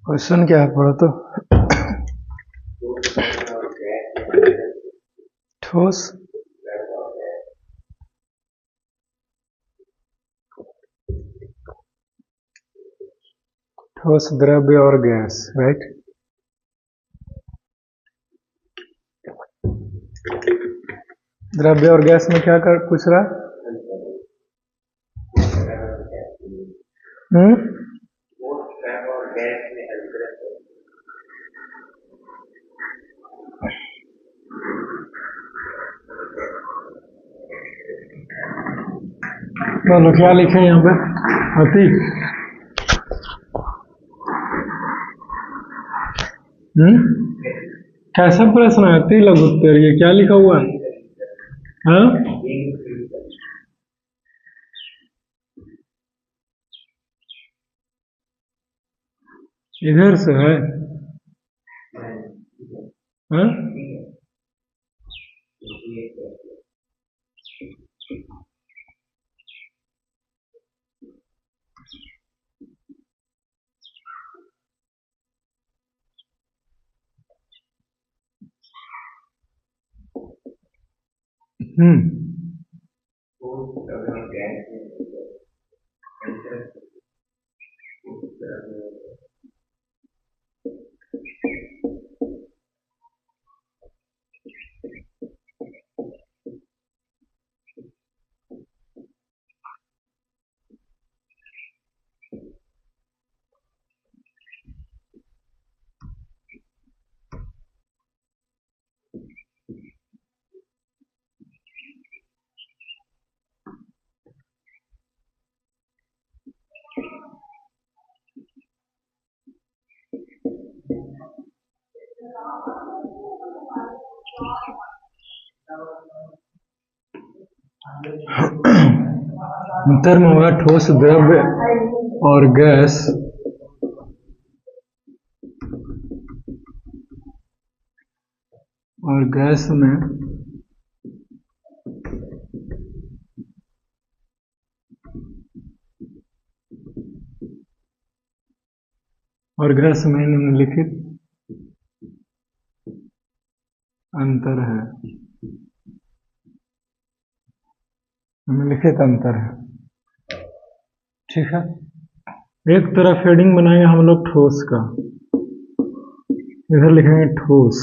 Question क्या है पढ़ो तो। ठोस ठोस द्रव्य और गैस, राइट। द्रव्य और गैस में क्या कर पूछ रहा? बोलो क्या लिखे यहाँ पे? अति कैसा प्रश्न है? अति लघु उत्तर, ये क्या लिखा हुआ है? हाँ, इधर से है। हाँ, अंतर में होगा ठोस द्रव्य और गैस। और गैस में निम्नलिखित अंतर है। निम्नलिखित अंतर है, ठीक है। एक तरफ हेडिंग बनाएंगे हम लोग ठोस का, इधर लिखेंगे ठोस,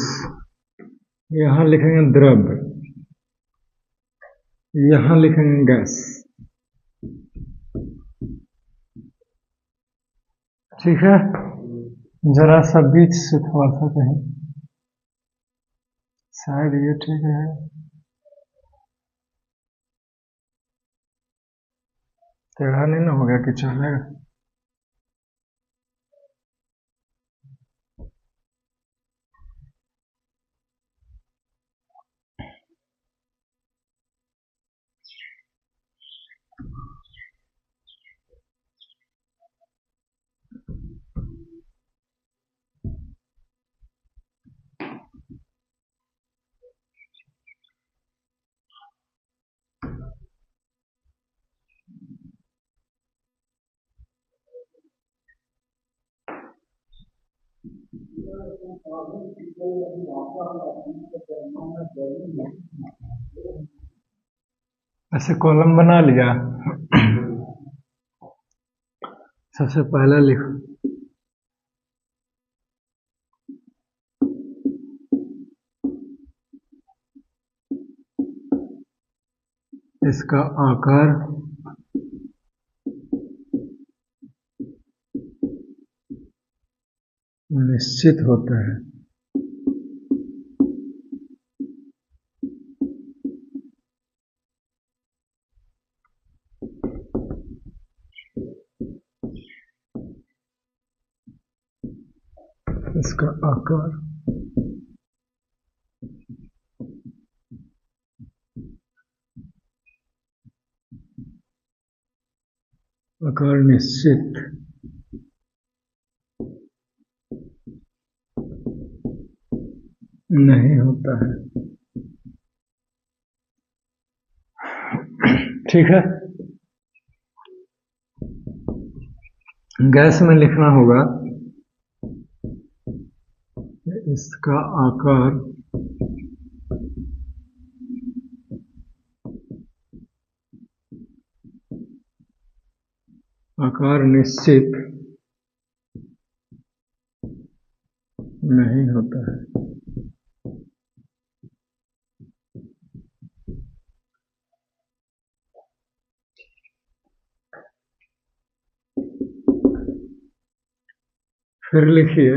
यहाँ लिखेंगे द्रव्य, यहाँ लिखेंगे गैस, ठीक है। जरा सा बीच से थोड़ा सा कहें, शायद ये ठीक है। टेढ़ा नहीं ना हो गया कि चलेगा? ऐसे कॉलम बना लिया। सबसे पहला लिखो इसका आकार निश्चित होता है। इसका आकार निश्चित नहीं होता है, ठीक है। गैस में लिखना होगा इसका आकार निश्चित नहीं होता है। फिर लिखिए,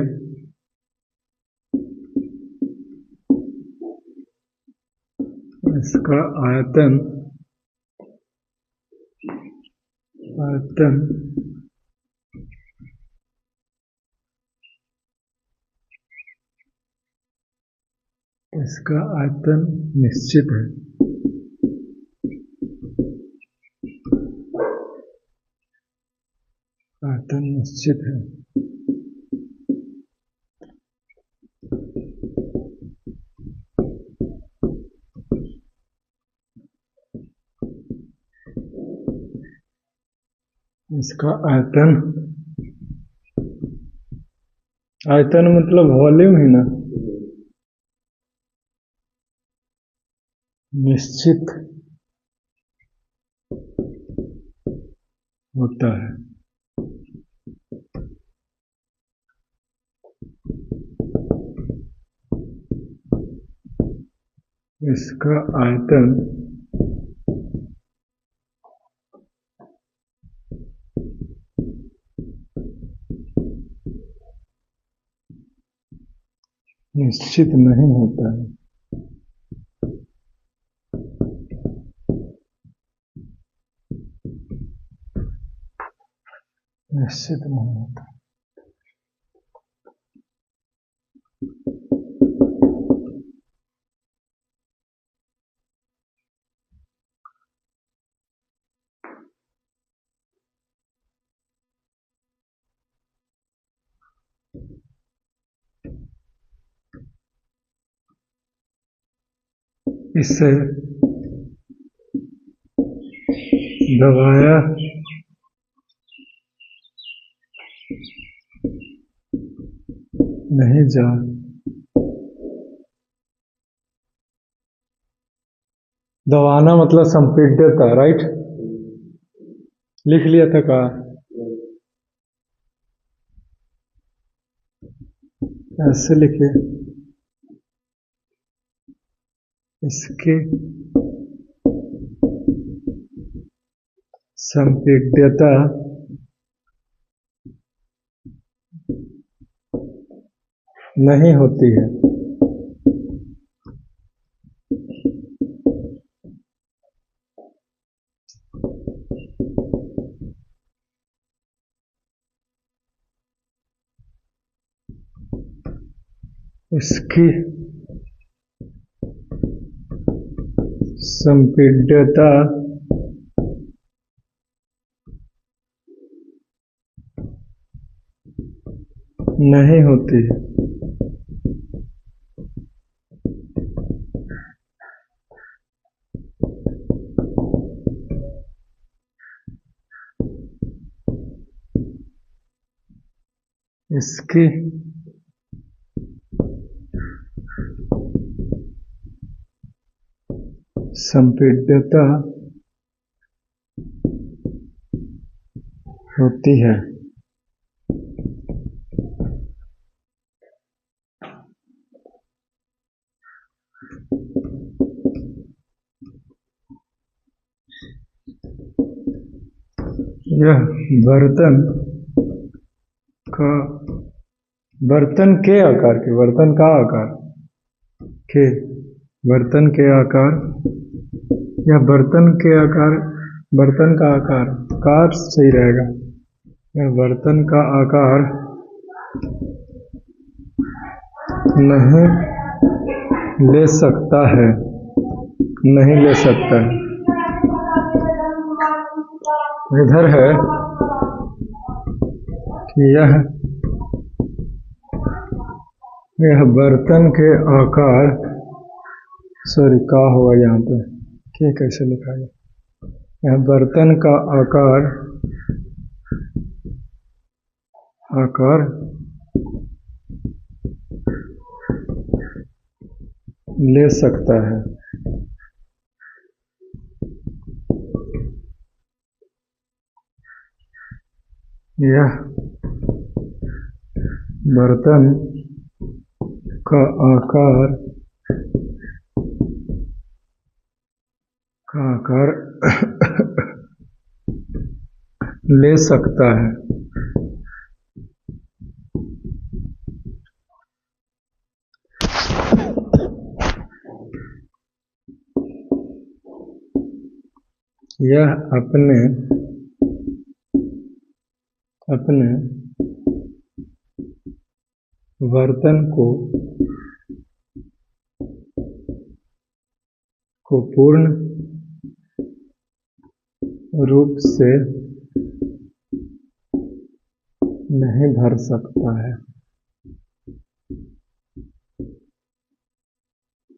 इसका आयतन निश्चित है। आयतन निश्चित है। इसका आयतन मतलब वॉल्यूम ही ना, निश्चित होता है। इसका आयतन निश्चित नहीं होता है। निश्चित नहीं होता। इसे दबाया नहीं जा दबाना मतलब संपीड्यता, राइट? लिख लिया था का ऐसे लिखे, इसकी संपीड्यता नहीं होती है। इसकी संपीड्यता नहीं होती है। इसकी संपीड्यता होती है। यह बर्तन के आकार के, बर्तन का आकार के, बर्तन के आकार या बर्तन के आकार, बर्तन का आकार, कार सही रहेगा। यह बर्तन का आकार नहीं ले सकता है, नहीं ले सकता है। इधर है कि यह बर्तन के आकार, सॉरी का हुआ यहाँ पे, क्या कैसे लिखा है? यह बर्तन का आकार ले सकता है। यह बर्तन का आकार ले सकता है। यह अपने बर्तन को पूर्ण रूप से नहीं भर सकता है।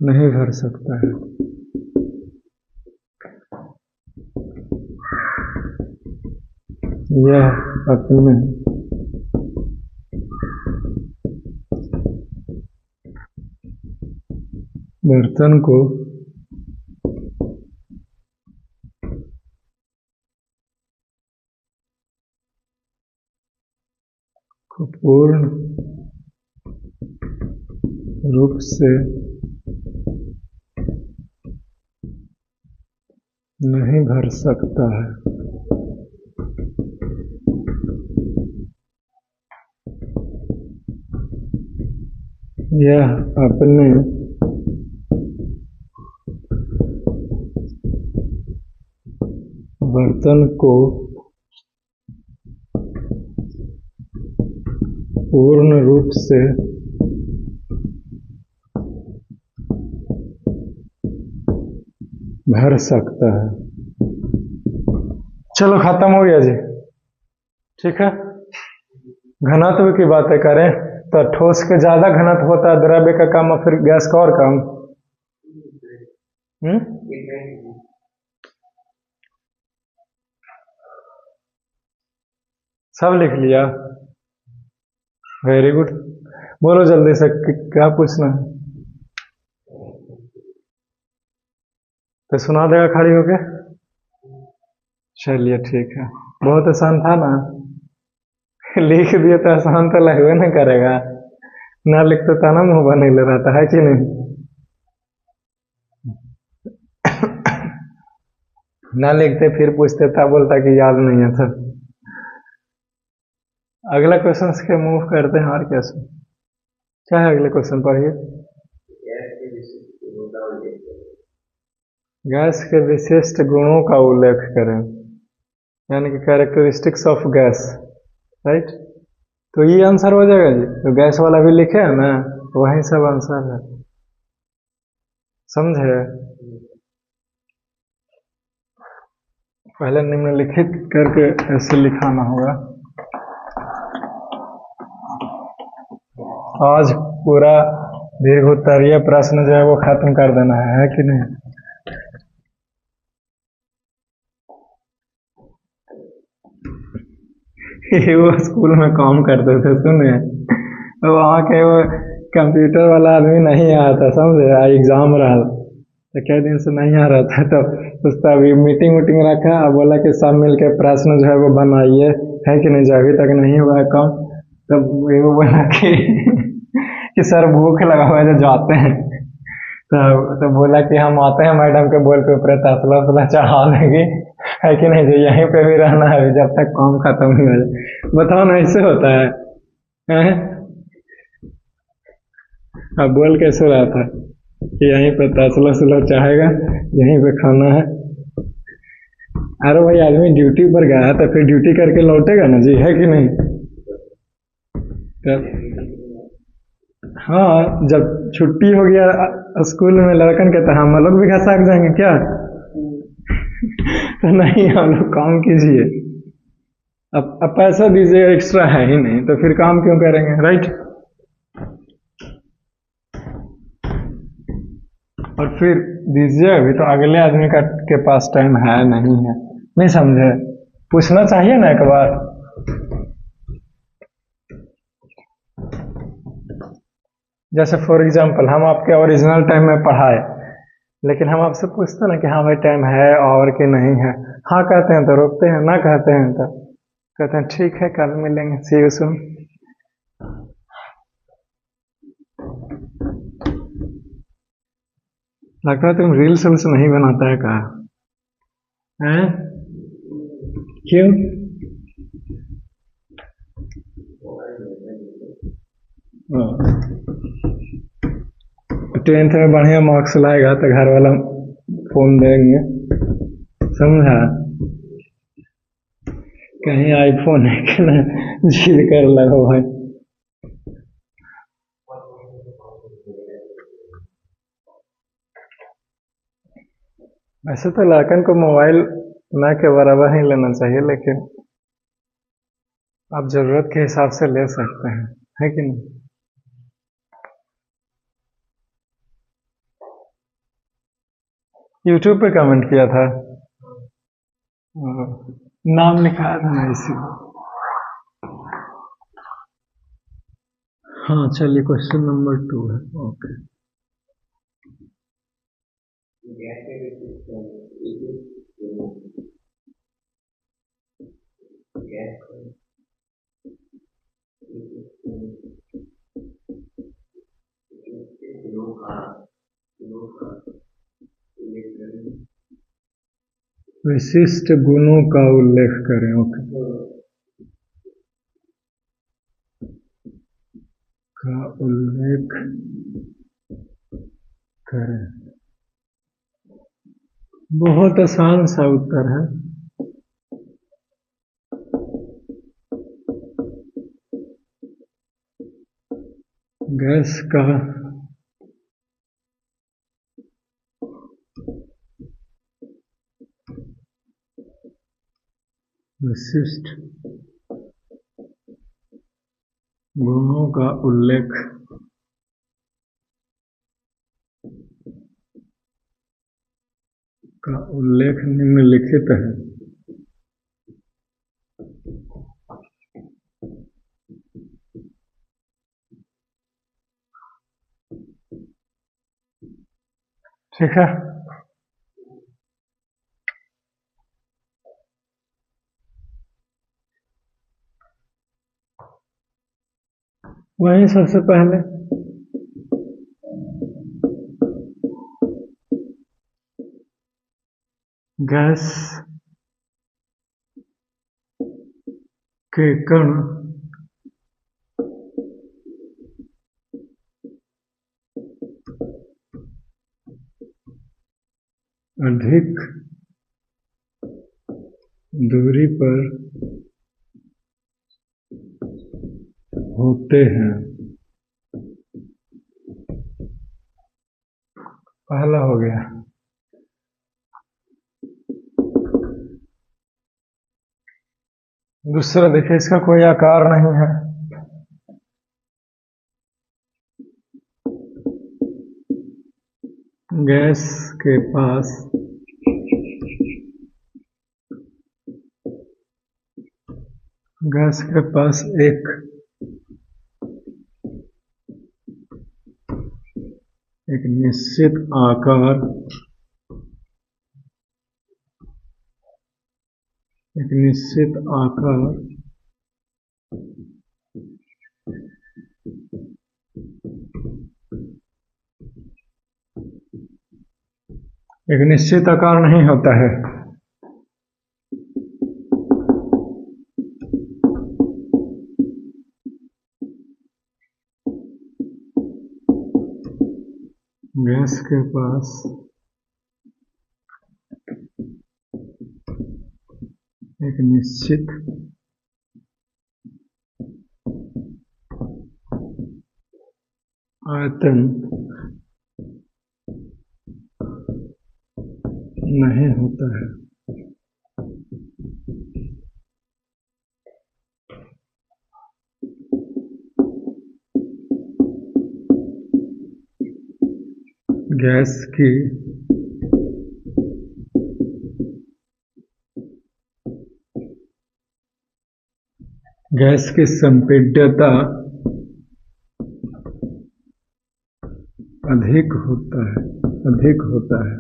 नहीं भर सकता है। यह अपने बर्तन को पूर्ण रूप से नहीं भर सकता है। यह अपने बर्तन को पूर्ण रूप से भर सकता है। चलो खत्म हो गया जी। ठीक है, घनत्व की बातें करें तो ठोस के ज्यादा घनत्व होता है द्रव्य का काम और फिर गैस का और काम। सब लिख लिया, वेरी गुड। बोलो जल्दी से क्या पूछना है तो सुना देगा खड़ी होके। चलिए ठीक है, बहुत आसान था ना। लिख दिए तो आसान तो लगवे नहीं करेगा, ना लिखते तो ना मुंह बने ले रहता है कि नहीं। ना लिखते फिर पूछते था, बोलता कि याद नहीं है था। अगला क्वेश्चन के मूव करते हैं और क्या है अगले क्वेश्चन पढ़िए। गैस के विशिष्ट गुणों का उल्लेख करें, यानी कि कैरेक्टरिस्टिक्स ऑफ गैस, राइट। तो ये आंसर हो जाएगा जी, तो गैस वाला भी लिखे है ना, वही सब आंसर है, समझे। पहले निम्नलिखित करके ऐसे लिखाना होगा। आज पूरा दीर्घोत्तरीय प्रश्न जो है वो खत्म कर देना है कि नहीं। वो स्कूल में काम करते थे, सुने, तो वहाँ के वो कंप्यूटर वाला आदमी नहीं आया था, समझे। एग्जाम रहा तो कई दिन से नहीं आ रहा था, तो उसका अभी मीटिंग रखा, बोला कि सब मिलके प्रश्न जो है वो बनाइए, है कि नहीं, जो अभी तक नहीं हुआ है काम। तब वो बोला कि सर भूख लगा हुआ है जो जाते हैं। तो बोला कि हम आते हैं मैडम के बोल पे ऊपर तसला वसला चढ़ा देंगे, है कि नहीं, जो यहीं पे भी रहना है जब तक काम खत्म नहीं हो जाए। बताओ ना, ऐसे होता है? अब बोल कैसे रहा था कि यहीं पे तसला वसला चाहेगा, यहीं पे खाना है। अरे भाई, आदमी ड्यूटी पर गया है तो फिर ड्यूटी करके लौटेगा ना जी, है कि नहीं। तब हाँ, जब छुट्टी हो गया स्कूल में लड़कन के, तो हम लोग भी घसाक जाएंगे क्या। तो नहीं, हम लोग काम कीजिए, अब पैसा दीजिए, एक्स्ट्रा है ही नहीं तो फिर काम क्यों करेंगे, राइट। और फिर दीजिए, अभी तो अगले आदमी के पास टाइम है नहीं समझे। पूछना चाहिए ना एक बार। जैसे फॉर एग्जाम्पल हम आपके ओरिजिनल टाइम में पढ़ाए, लेकिन हम आपसे पूछते हैं ना कि हाँ भाई टाइम है और कि नहीं है। हाँ कहते हैं तो रोकते हैं, ना कहते हैं तो कहते हैं ठीक है कल मिलेंगे, सी यू सून। लगता है तुम रील्स वील्स नहीं बनाता है क्या? हैं? क्यों? टेंथ में बढ़िया मार्क्स लाएगा तो घर वाला फोन देंगे, समझा? कहीं आईफोन है कि ना जिद कर लगो भाई। वैसे तो लड़कन को मोबाइल ना के बराबर ही लेना चाहिए, लेकिन आप जरूरत के हिसाब से ले सकते हैं, है कि नहीं? यूट्यूब पे कमेंट किया था। नाम लिखाया था ना इसीलिए। हाँ चलिए, क्वेश्चन नंबर 2 है। ओके। विशिष्ट गुणों का उल्लेख करें। ओके। का उल्लेख करें, बहुत आसान सा उत्तर है। गैस का विशिष्ट गुणों का उल्लेख निम्नलिखित है। ठीक है, वही सबसे पहले गैस के कण अधिक दूरी पर होते हैं। पहला हो गया। दूसरा देखिए, इसका कोई आकार नहीं है। गैस के पास एक निश्चित आकार, एक निश्चित आकार एक निश्चित आकार नहीं होता है। गैस के पास एक निश्चित आयतन नहीं होता है। गैस की संपीड्यता अधिक होता है, अधिक होता है।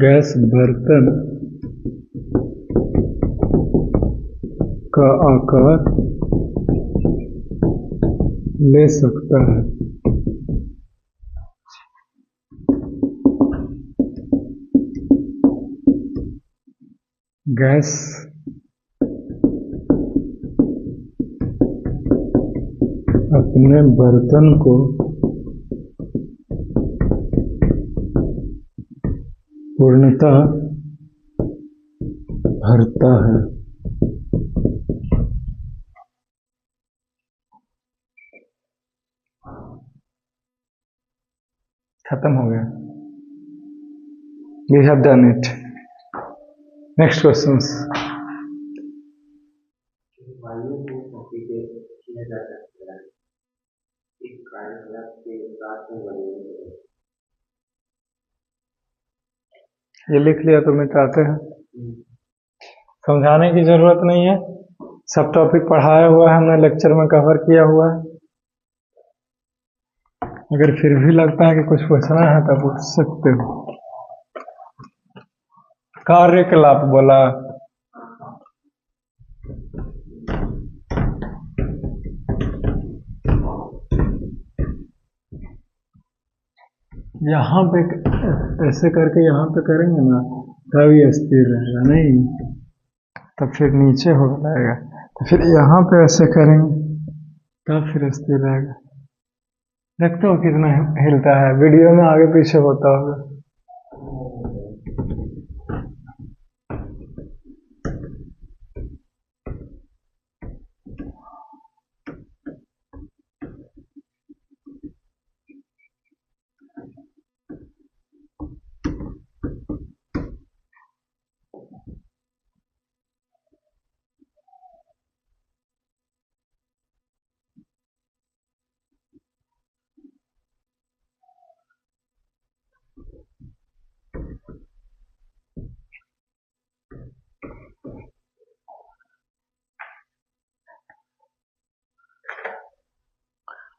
गैस बर्तन का आकार ले सकता है। गैस अपने बर्तन को पूर्णतः भरता है। खत्म हो गया। We have done it. Next questions. वायु को संपीड़ित किया जा सकता है इस कार्यकलाप के साथ में बने। ये लिख लिया तो मिटाते हैं, समझाने की जरूरत नहीं है, सब टॉपिक पढ़ाया हुआ है, हमने लेक्चर में कवर किया हुआ है। अगर फिर भी लगता है कि कुछ पूछना है तो पूछ सकते हो। कार्यकलाप बोला, यहाँ पे ऐसे करके यहाँ पे करेंगे ना तब ये स्थिर रहेगा, नहीं तब फिर नीचे हो जाएगा। तो फिर यहाँ पे ऐसे करेंगे तब फिर स्थिर रहेगा। देखते हो कितना हिलता है, वीडियो में आगे पीछे होता होगा।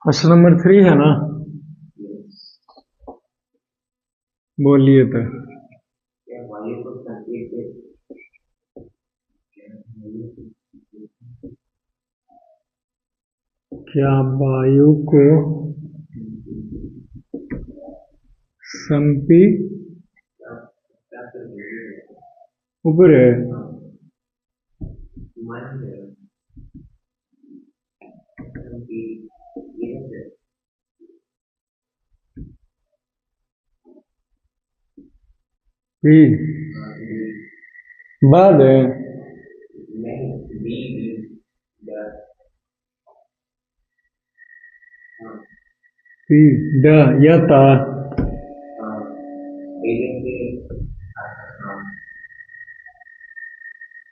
क्वेश्चन नंबर 3 है ना, बोलिए तो। वायु को संपीड़ित क्या वायु को संपी ऊपर है बाद है पी ड यता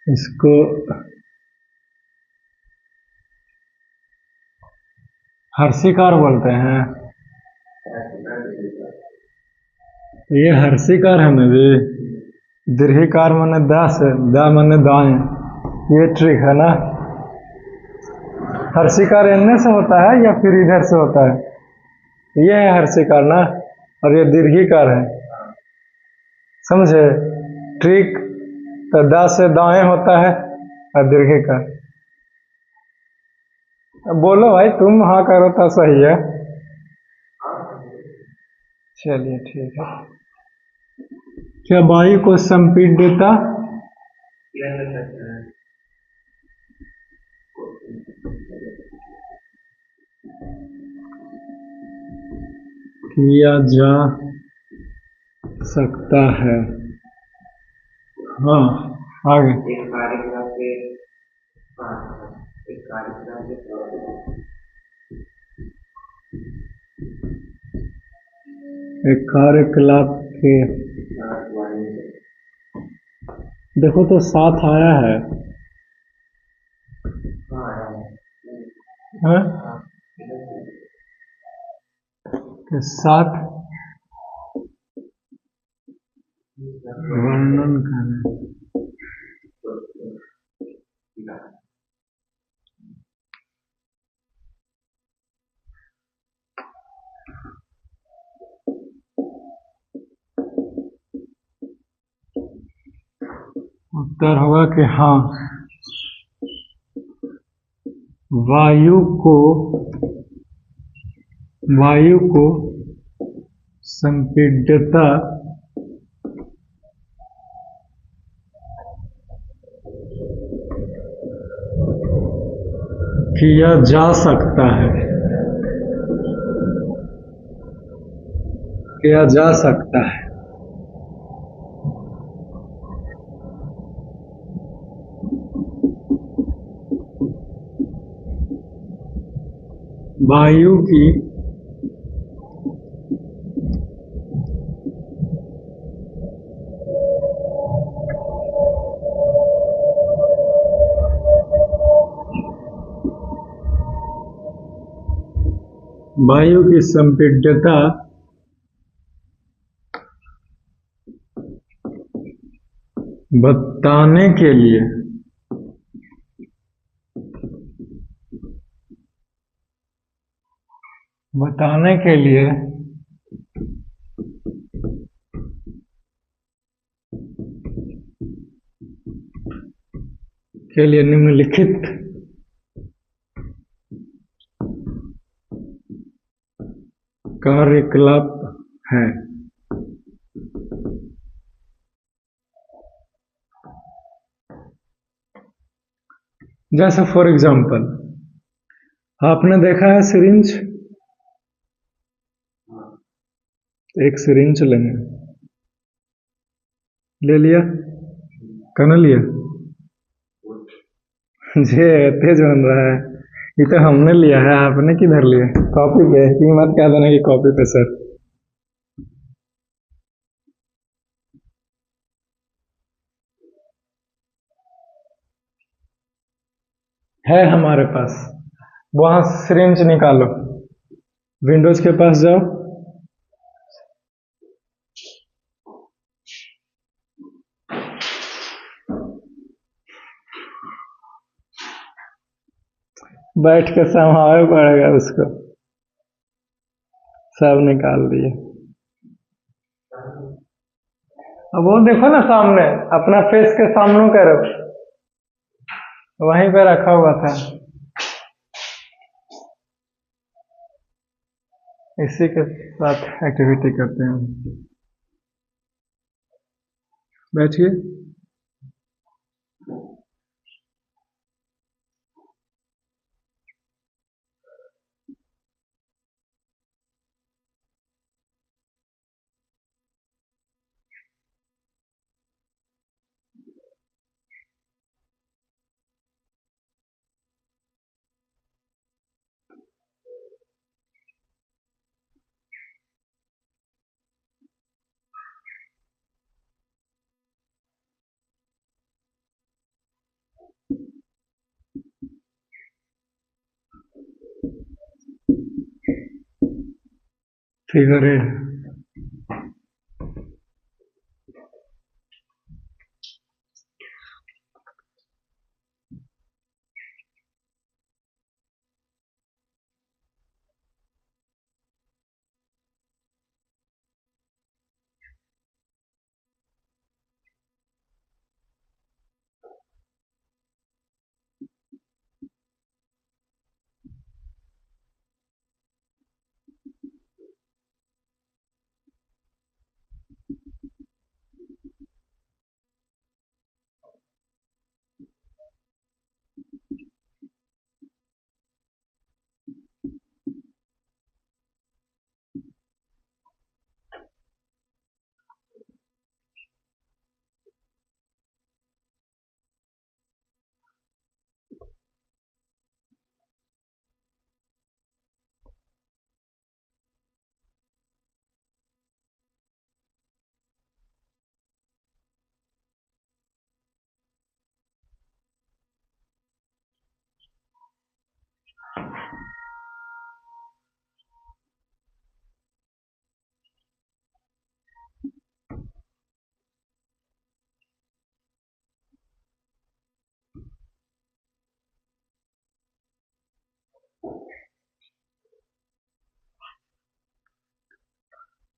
इसको हर्षिकार बोलते हैं। ये हर्षिकार है ना जी, दीर्घिकार माने दा से, दा माने दाएं, ये ट्रिक है ना। हर्षिकार इनमें से होता है या फिर इधर से होता है, ये है हर्षिकार ना, और ये दीर्घिकार है, समझे ट्रिक। तो दा से दाएं होता है और दीर्घिकार। बोलो भाई, तुम हाँ करो तो सही है। चलिए ठीक है। क्या वायु को संपीड़ितता किया जा सकता है? हाँ आगे। एक कार्यक्रम के एक कार्यक्रम एक कार्यकलाप के देखो तो साथ आया है, हाँ? के साथ वर्णन करें। उत्तर होगा कि हाँ, वायु को संपीड्यता किया जा सकता है, किया जा सकता है। वायु की संपीड्यता बताने के लिए निम्नलिखित कार्यकलाप है। जैसे फॉर एग्जाम्पल, आपने देखा है सिरिंज, एक सिरिंज लेंगे, ले लिया, कहना लिया जे तेज बन रहा है, ये तो हमने लिया है, आपने किधर लिया? कॉपी पे की मत कह देना कि कॉपी पे सर। है हमारे पास, वहां सिरिंज निकालो, विंडोज के पास जाओ, बैठ के संभालना पड़ेगा उसको। सब निकाल दिए। अब वो देखो ना सामने, अपना फेस के सामने करो, वहीं पे रखा हुआ था। इसी के साथ एक्टिविटी करते हैं। बैठिए। फिगर 8।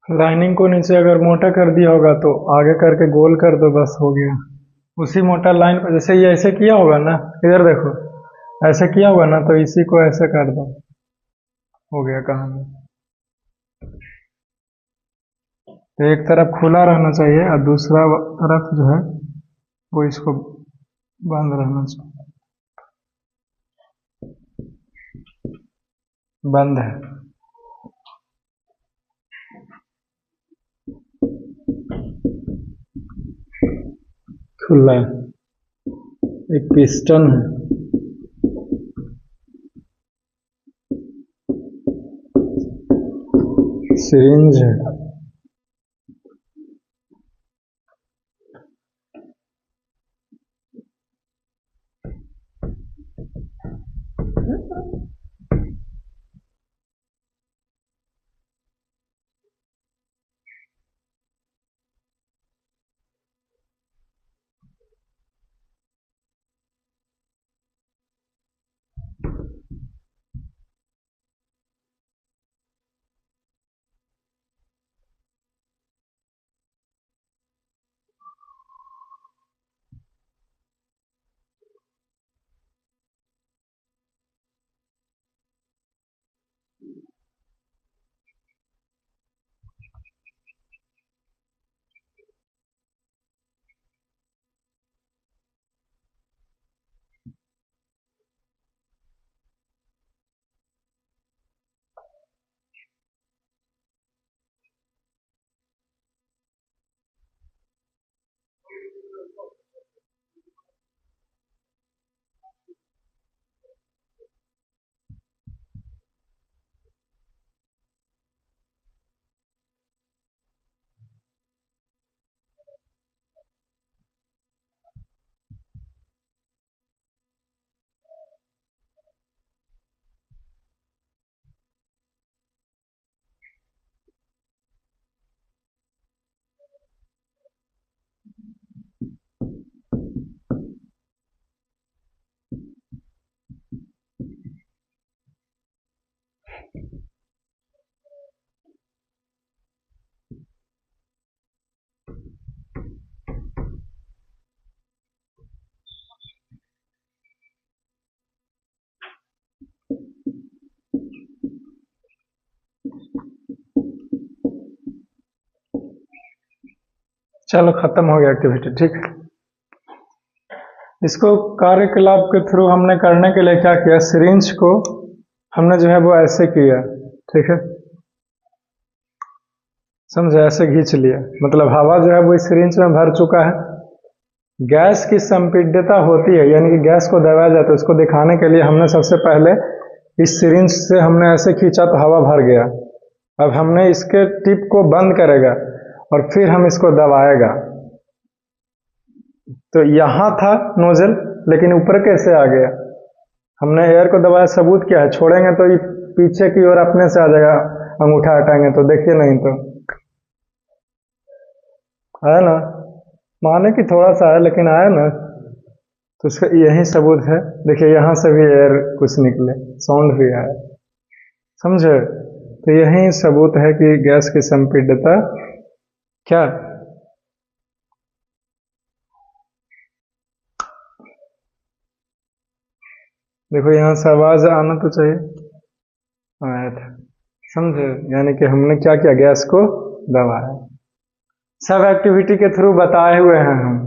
लाइनिंग को नीचे अगर मोटा कर दिया होगा तो आगे करके गोल कर दो, बस हो गया। उसी मोटा लाइन पर जैसे ये ऐसे किया होगा ना, इधर देखो, ऐसे किया होगा ना, तो इसी को ऐसे कर दो, हो गया कहानी। तो एक तरफ खुला रहना चाहिए और दूसरा तरफ जो है वो इसको बंद रहना चाहिए। बंद है, खुला है, एक पिस्टन है, सिरिंज है, चलो खत्म हो गया एक्टिविटी, ठीक है। इसको कार्यकलाप के थ्रू हमने करने के लिए क्या किया, सिरिंज को हमने जो है वो ऐसे किया, ठीक है, समझे, ऐसे खींच लिया, मतलब हवा जो है वो इस सिरिंज में भर चुका है। गैस की संपीड्यता होती है, यानी कि गैस को दबाया जाता है, उसको दिखाने के लिए हमने सबसे पहले इस सिरिंज से हमने ऐसे खींचा तो हवा भर गया। अब हमने इसके टिप को बंद करेगा और फिर हम इसको दबाएगा। तो यहाँ था नोजल, लेकिन ऊपर कैसे आ गया, हमने एयर को दबाया, सबूत क्या है, छोड़ेंगे तो ये पीछे की ओर अपने से आ जाएगा, अंगूठा हटाएंगे तो, देखिए नहीं तो आया ना, माने कि थोड़ा सा है लेकिन आया ना, तो उसका यही सबूत है। देखिए यहाँ से भी एयर कुछ निकले, साउंड भी आया, समझे। तो यही सबूत है कि गैस की संपीड्यता क्या, देखो यहाँ से आवाज आना तो चाहिए, आया था, समझे, यानी कि हमने क्या किया, गैस को दबाया। सब एक्टिविटी के थ्रू बताए हुए हैं हम,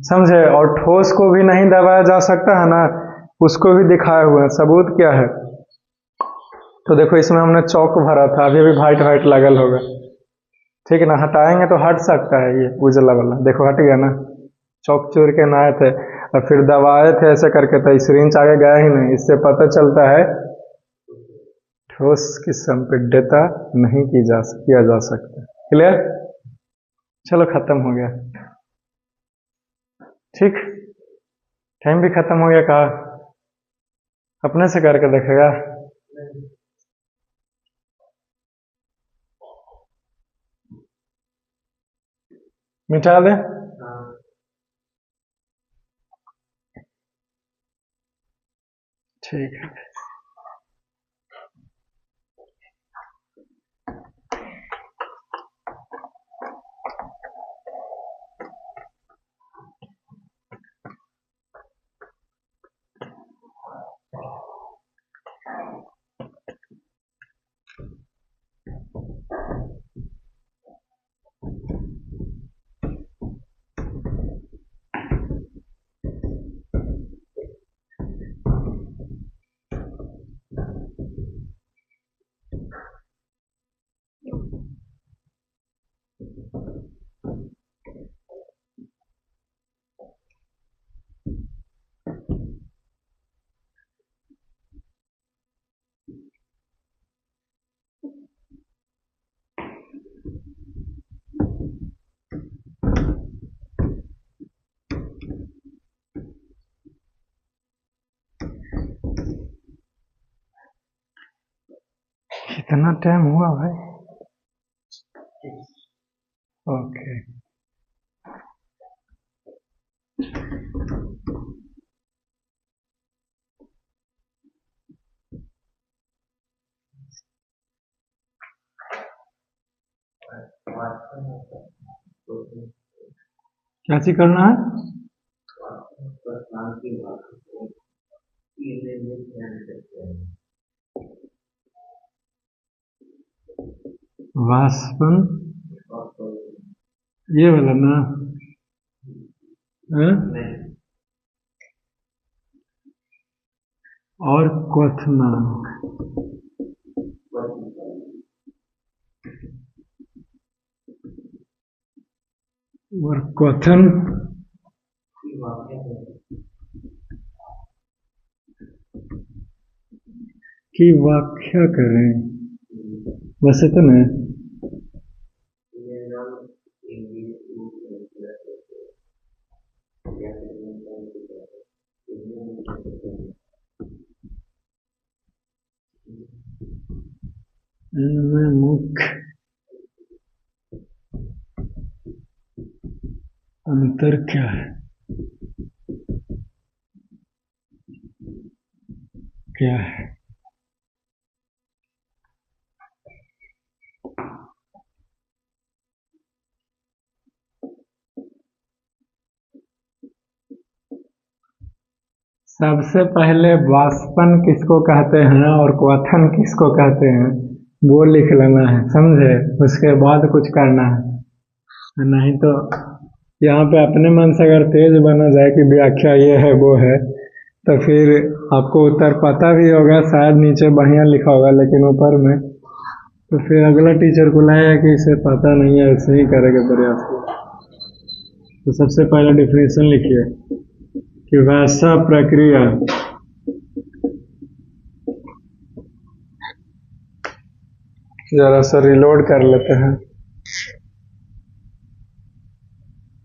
समझे। और ठोस को भी नहीं दबाया जा सकता है ना, उसको भी दिखाए हुए हैं, सबूत क्या है। तो देखो इसमें हमने चौक भरा था, अभी अभी वाइट वाइट लगल होगा, ठीक है ना, हटाएंगे तो हट सकता है, ये उजला वाला देखो हट गया ना, चौक चूर के ना आए थे और फिर दबाए थे ऐसे करके, तो सिरिंज आगे गया ही नहीं। इससे पता चलता है ठोस की संपीड्यता नहीं किया जा सकता। क्लियर, चलो खत्म हो गया, ठीक, टाइम भी खत्म हो गया, कहा अपने से करके देखेगा? मिटा दे। हाँ ठीक है। कितना टाइम हुआ भाई? ओके। क्या चीज करना है? वाष्पन, ये वाला ना? हैं? और क्वथनांक, और क्वथन की व्याख्या करें। वैसे तो नहीं। इनमें मुख्य अंतर क्या है? क्या है? सबसे पहले वाष्पन किसको कहते हैं और क्वथन किसको कहते हैं वो लिख लेना है, समझे? उसके बाद कुछ करना है, नहीं तो यहाँ पे अपने मन से अगर तेज बना जाए कि व्याख्या ये है वो है, तो फिर आपको उत्तर पता भी होगा, शायद नीचे बढ़िया लिखा होगा, लेकिन ऊपर में तो फिर अगला टीचर को लगेगा कि इसे पता नहीं है, ऐसे ही करेगा प्रयास। तो सबसे पहला डिफिनेशन लिखिए कि वैसा प्रक्रिया जरा सा रिलोड कर लेते हैं।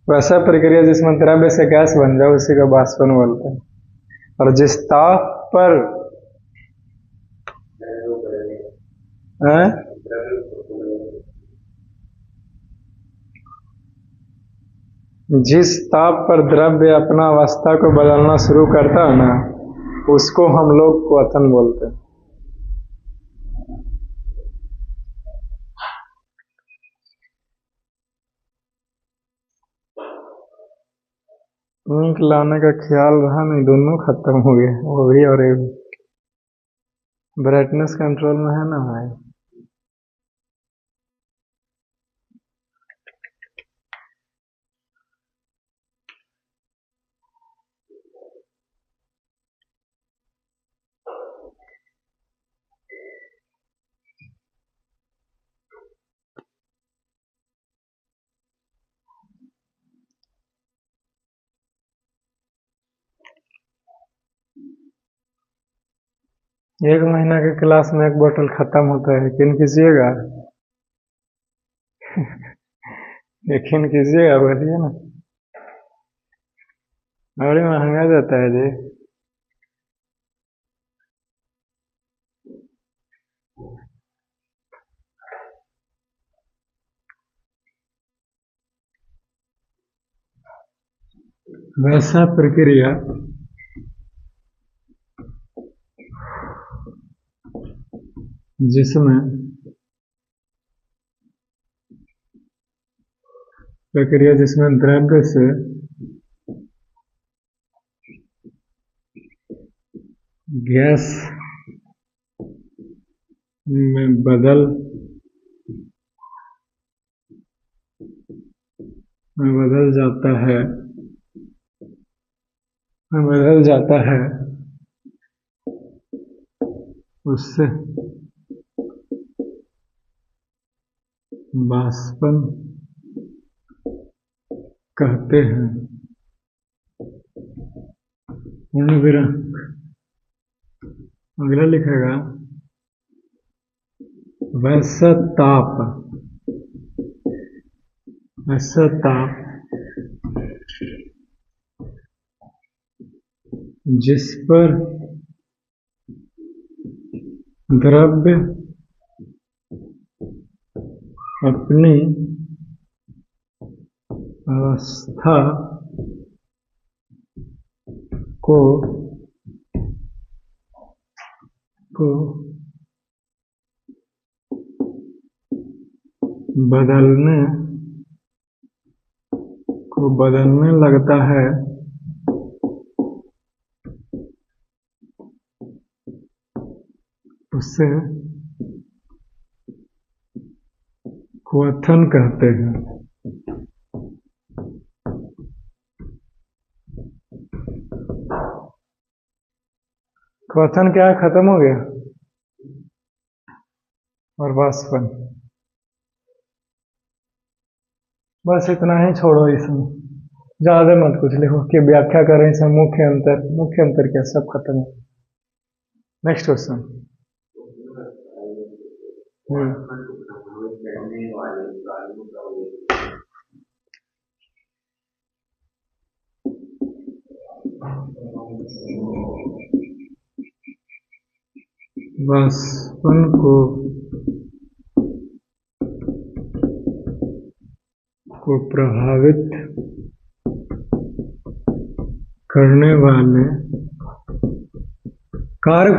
वैसा प्रक्रिया जिसमें द्रव्य से गैस बन जाए उसी को वाष्पन बोलते हैं। और जिस ताप पर जिस ताप पर द्रव्य अपना अवस्था को बदलना शुरू करता है ना, उसको हम लोग क्वथन बोलते हैं। इंक लाने का ख्याल रहा नहीं, दोनों खत्म हो गए, वो भी और ये भी। ब्राइटनेस कंट्रोल में है ना भाई? एक महीना के क्लास में एक बोतल खत्म होता है, यकीन कीजिएगा। यकीन कीजिएगा, बोलिए ना। बड़ी महंगा जाता है जी। वैसा प्रक्रिया जिसमें द्रव्य से गैस में बदल जाता है उससे वाष्पन कहते हैं। पूर्ण विराम। अगला लिखेगा वैसा ताप जिस पर द्रव्य अपनी अवस्था को बदलने लगता है उसे क्वथन कहते हैं। क्वथन क्या है? खत्म हो गया। और वाष्पन, बस इतना ही छोड़ो। इसमें ज्यादा मत कुछ लिखो कि व्याख्या करें इसमें मुख्य अंतर क्या, सब खत्म है। Next question. वाष्पन को प्रभावित करने वाले कार्य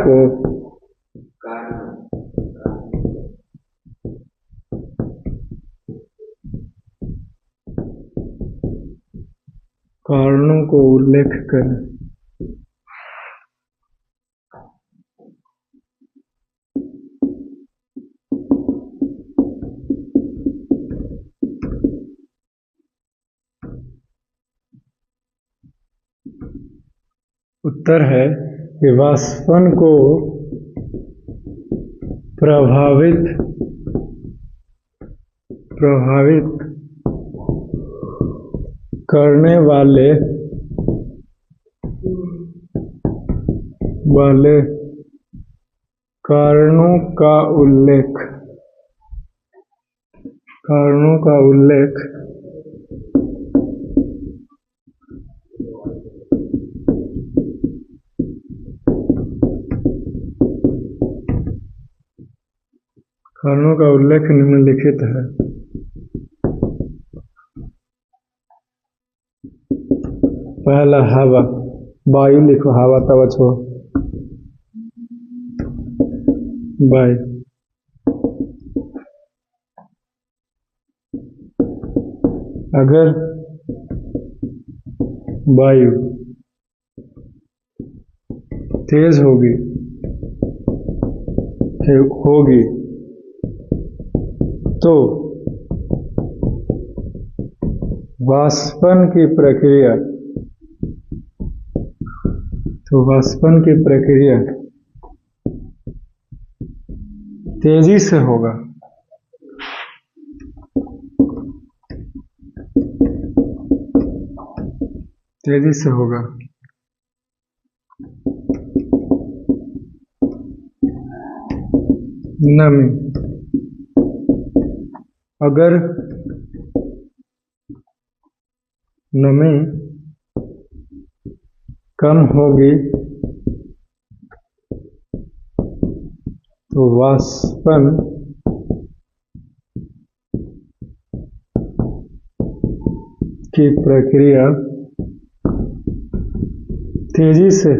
कारणों को उल्लेख करें। उत्तर है कि वाष्पन को प्रभावित करने वाले कारणों का उल्लेख निम्नलिखित है। पहला हवा, वायु लिखो, हवा तब छोड़ो, वायु। अगर वायु तेज होगी तो वाष्पन की प्रक्रिया तेजी से होगा। नमी, अगर नमी कम होगी तो वाष्पन की प्रक्रिया तेजी से,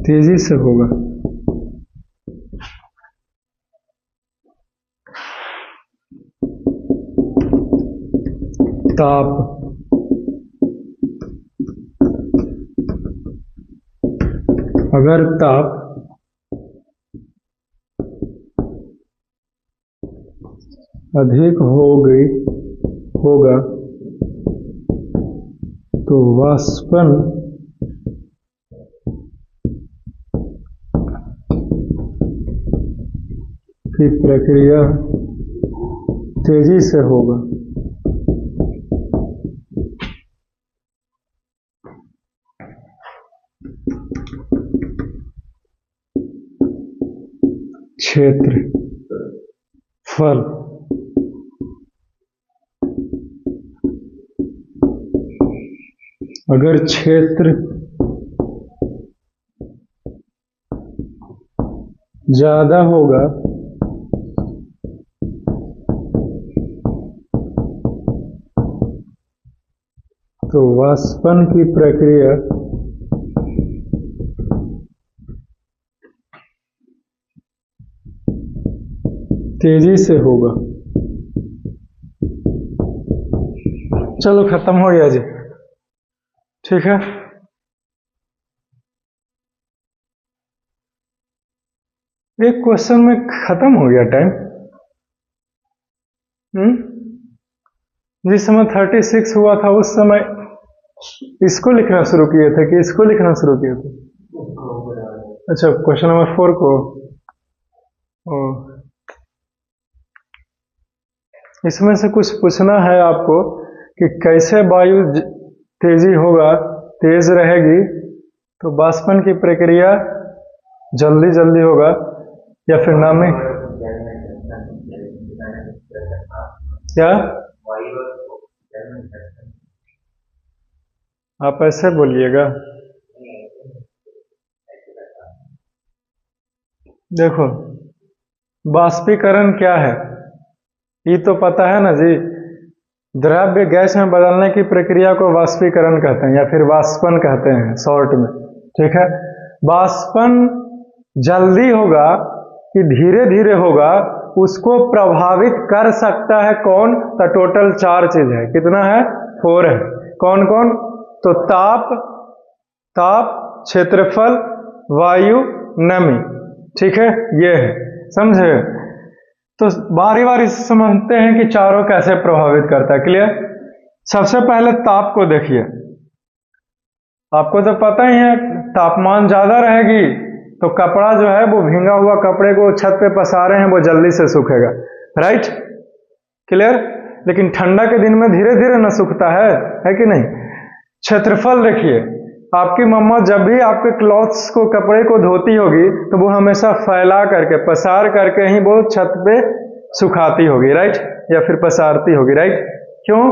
तेजी से होगा। ताप, अगर ताप अधिक होगा तो वाष्पन की प्रक्रिया तेजी से होगा। क्षेत्रफल, अगर क्षेत्र ज्यादा होगा तो वाष्पन की प्रक्रिया तेजी से होगा। चलो खत्म हो गया जी, ठीक है। एक क्वेश्चन में खत्म हो गया टाइम। जिस समय 36 हुआ था उस समय इसको लिखना शुरू किए थे कि इसको लिखना शुरू किए थे? अच्छा, क्वेश्चन नंबर 4 को। इसमें से कुछ पूछना है आपको कि कैसे वायु तेज रहेगी तो वाष्पन की प्रक्रिया जल्दी होगा या फिर नामी क्या? आप ऐसे बोलिएगा। देखो, वाष्पीकरण क्या है ये तो पता है ना जी। द्रव्य गैस में बदलने की प्रक्रिया को वाष्पीकरण कहते हैं या फिर वाष्पन कहते हैं शॉर्ट में, ठीक है। वाष्पन जल्दी होगा कि धीरे धीरे होगा उसको प्रभावित कर सकता है कौन? तो टोटल 4 चीज है। कितना है? 4 है। कौन कौन? तो ताप, क्षेत्रफल, वायु, नमी, ठीक है, ये है, समझे। तो बारी बारी से समझते हैं कि चारों कैसे प्रभावित करता है। क्लियर? सबसे पहले ताप को देखिए। आपको तो पता ही है तापमान ज्यादा रहेगी तो कपड़ा जो है वो भींगा हुआ कपड़े को छत पे पसारे हैं वो जल्दी से सूखेगा, राइट? क्लियर? लेकिन ठंडा के दिन में धीरे धीरे न सूखता है कि नहीं? क्षेत्रफल देखिए, आपकी मम्मा जब भी आपके क्लॉथ्स को, कपड़े को धोती होगी तो वो हमेशा फैला करके, पसार करके ही वो छत पे सुखाती होगी, राइट? या फिर पसारती होगी, राइट? क्यों?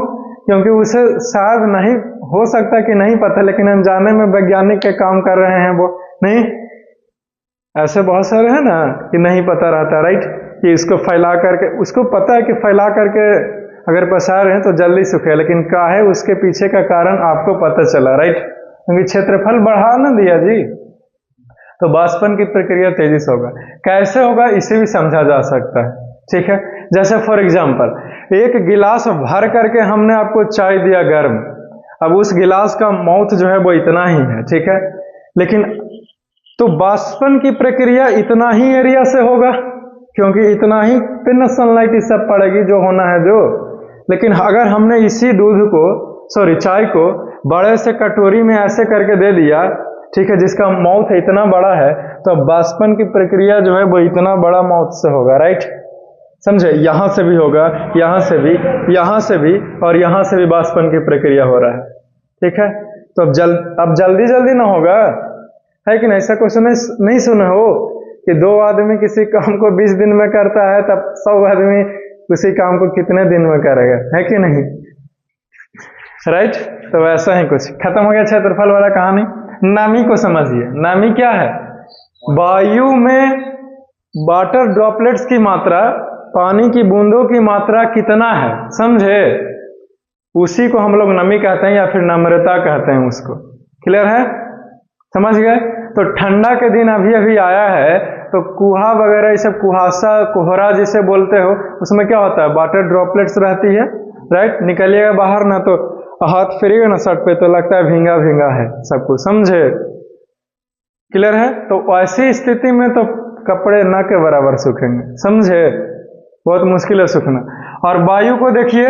क्योंकि उसे शायद नहीं, हो सकता कि नहीं पता, लेकिन अनजाने में वैज्ञानिक के काम कर रहे हैं वो, नहीं? ऐसे बहुत सारे हैं ना कि नहीं पता रहता, राइट? कि इसको फैला करके, उसको पता है कि फैला करके अगर पसार हैं तो जल्दी सूखे, लेकिन क्या है उसके पीछे का कारण आपको पता चला, राइट? क्योंकि क्षेत्रफल बढ़ा ना दिया जी, तो वाष्पन की प्रक्रिया तेजी से होगा। कैसे होगा इसे भी समझा जा सकता है, ठीक है। जैसे फॉर एग्जांपल एक गिलास भर करके हमने आपको चाय दिया गर्म, अब उस गिलास का माउथ जो है वो इतना ही है, ठीक है, लेकिन तो वाष्पन की प्रक्रिया इतना ही एरिया से होगा क्योंकि इतना ही पे न सनलाइट इस सब पड़ेगी जो होना है जो। लेकिन अगर हमने इसी चाय को बड़े से कटोरी में ऐसे करके दे दिया, ठीक है, जिसका माउथ इतना बड़ा है, तो वाष्पन की प्रक्रिया जो है वो इतना बड़ा माउथ से होगा, राइट? समझे? यहां से भी होगा, यहां से भी, यहां से भी और यहां से भी वाष्पन की प्रक्रिया हो रहा है, ठीक है। तो अब जल्दी ना होगा, है कि नहीं? ऐसा क्वेश्चन नहीं सुने हो कि 2 आदमी किसी काम को 20 दिन में करता है तब 100 आदमी उसी काम को कितने दिन में करेगा, है कि नहीं? राइट? तो वैसा ही कुछ खत्म हो गया क्षेत्रफल वाला कहानी। नमी को समझिए। नमी क्या है? वायु में वाटर ड्रॉपलेट्स की मात्रा, पानी की बूंदों की मात्रा कितना है, समझे? उसी को हम लोग नमी कहते हैं या फिर नम्रता कहते हैं उसको। क्लियर है, समझ गए। तो ठंडा के दिन अभी अभी आया है, तो कुहा वगैरह ये सब, कुहासा कोहरा जिसे बोलते हो, उसमें क्या होता है, वाटर ड्रॉपलेट्स रहती है, राइट। निकलिएगा बाहर ना तो हाथ फेरिएगा ना शर्ट पे तो लगता है भींगा भींगा है सब कुछ, समझे। क्लियर है। तो ऐसी स्थिति में तो कपड़े न के बराबर सूखेंगे, समझे, बहुत मुश्किल है सूखना। और वायु को देखिए,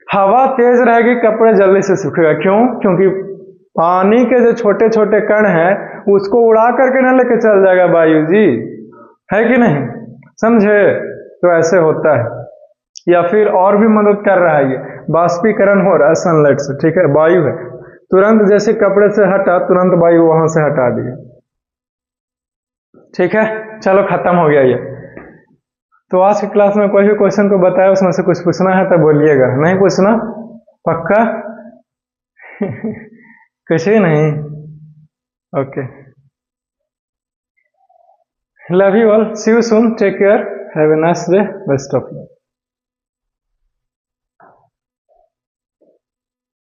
हवा तेज रहेगी कपड़े जल्दी से सूखेगा। क्यों? क्योंकि पानी के जो छोटे छोटे कण हैं उसको उड़ा करके ना लेके चल जाएगा वायु जी, है कि नहीं, समझे। तो ऐसे होता है। या फिर और भी मदद कर रहा है, ये बाष्पीकरण हो रहा है सनलाइट से, ठीक है, वायु है, तुरंत जैसे कपड़े से हटा तुरंत वायु वहां से हटा दिया, ठीक है। चलो खत्म हो गया ये। तो आज की क्लास में कोई भी क्वेश्चन को बताया उसमें से कुछ पूछना है तो बोलिएगा, नहीं पूछना पक्का? कुछ ही नहीं, okay. Love you all, see you soon, take care, have a nice day, best of luck.